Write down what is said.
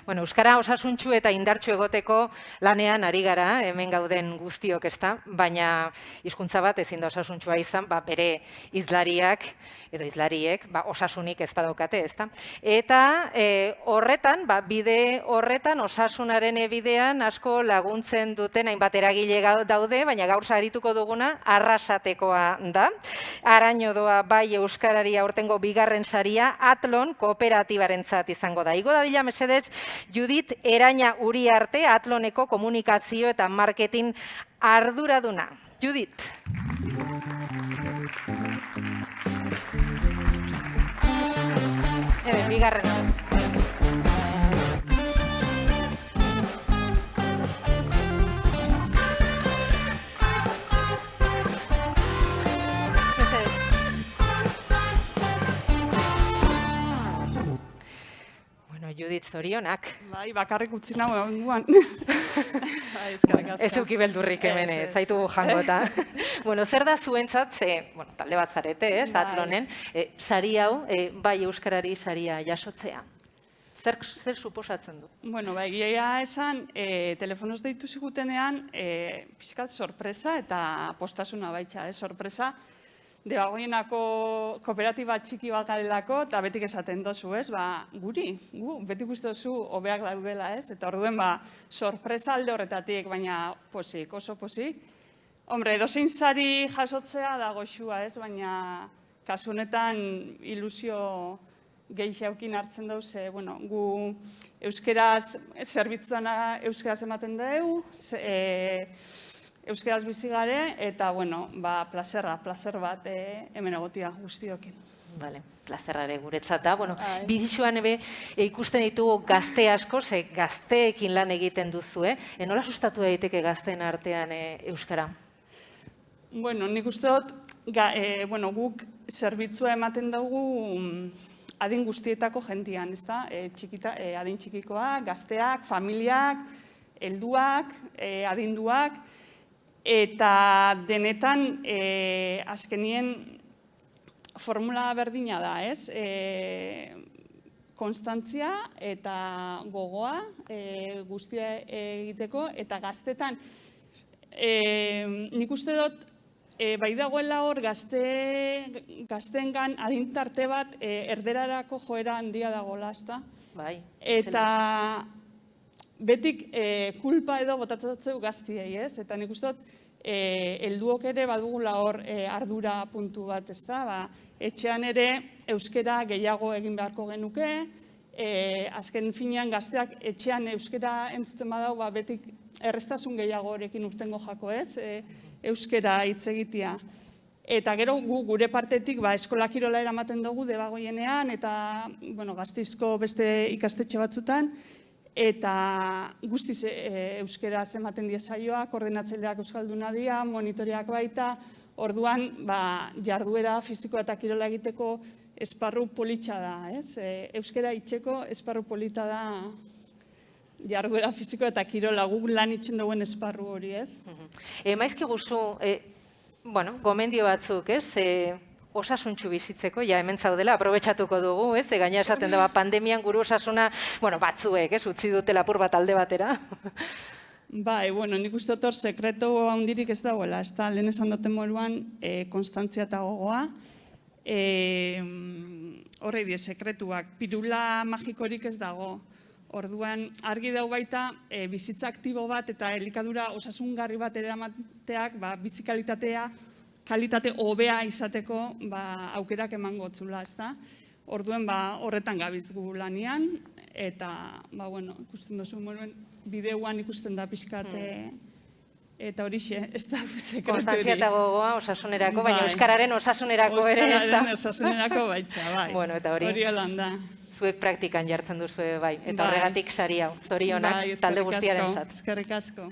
Bueno, euskara osasuntsu eta indartsu egoteko lanean ari gara, hemen gauden guztiok, ezta? Baina hizkuntza bat ezin da osasuntsua izan, bere hizlariak edo hizlariek osasunik ez badaukate, ezta? Eta horretan, bide horretan, osasunaren bidean asko laguntzen duten hainbat eragile daude, baina gaur sarituko duguna arrasatekoa da. Araño doa bai euskarari aurtengo bigarren saria Atlon kooperatibarentzat izango da. Igo dadila mesedez Judit Eraña Uriarte, Atloneko komunikazio eta marketing arduraduna. Judit. Bigarrena. Judit, zorionak. Bai, bakarrik utzi nago egunguan. Ez duki beldurrik hemen, zaitugu jangota. Bueno, zer da zuentzat, talde bat zarete, Atlonen, sari hau, bai euskarari saria jasotzea? Zer suposatzen du? Bueno, egia esan, telefonoz deitu zigutenean, pixkat sorpresa eta postasuna baitxa, sorpresa, Debagoienako kooperatiba txiki bat garelako, eta betik esaten dozu, guri, betik uste dozu hobeak daudela, eta orduen sorpresa alde horretatik, baina posik, oso posik. Hombre, edozein sari jasotzea da goxua, baina kasu honetan ilusio gehiagokin hartzen dauz, gu euskeraz zerbitzuan euskeraz ematen dugu, euskeraz bizi gare, eta, placer bat hemen egotia guztiokin. Bale, plazerrare guretzat da. Bidixuan ikusten ditugu gazte asko, gazteekin lan egiten duzu, nola sustatu daiteke gazteen artean euskara? Nik uste dut, guk zerbitzua ematen dugu adin guztietako jentian, adin txikikoak, gazteak, familiak, helduak, adinduak, eta denetan azkenien formula berdina da, konstantzia eta gogoa guztia egiteko, eta gaztetan nik uste dut bai dagoela hor gazteengan adintarte bat erderarako joera handia dagoela, ezta? Bai. Eta betik kulpa edo botatzeu gaztiei, eta nik uste dut helduok ere badugula hor ardura puntu bat, ezta? Etxean ere euskera gehiago egin beharko genuke, azken finean gazteak etxean euskera entzuten badau, betik errestasun gehiago horrekin urtengo jako, euskera hitz egitea. Eta gero gure partetik eskola kirola eramaten dugu Debagoienean eta Gasteizko beste ikastetxe batzutan, eta guztiz euskeraz ematen die saioak, koordinatzaileak euskalduna dira, monitoreak baita, orduan jarduera fisikoa eta kirola egiteko esparru politxa da, euskera itxeko esparru polita da jarduera fisikoa eta kirola guk lan itxen duen esparru hori, ez? Maizki guzu, gomendio batzuk, osasuntxu bizitzeko, hemen zaudela, aprobetxatuko dugu, gaina esaten da pandemian guru osasuna, batzuek, utzi dute lapur bat alde batera. Nik uste dut hor sekretu handirik ez dagoela, ez da, lehen esan duten moruan, konstantzia eta gogoa, horre die sekretuak, pirula magikorik ez dago, orduan argi dau baita bizitza aktibo bat eta elikadura osasungarri bat eramateak bizikalitatea, kalitate hobea izateko aukerak emango gotzula, ezta? Orduen horretan gabiz gu lanian, eta ikusten duzu moruen bideuan ikusten da pixkat eta horixe, ez da sekretu hori. Konstantzia eta gogoa osasunerako, baina euskararen osasunerako ere, ez da? Euskararen osasunerako baitxa, bai. Eta hori holan da. Zuek praktikan jartzen duzu, bai. Eta horregatik sari hau, zorionak talde guztiarentzat. Eskerrik asko.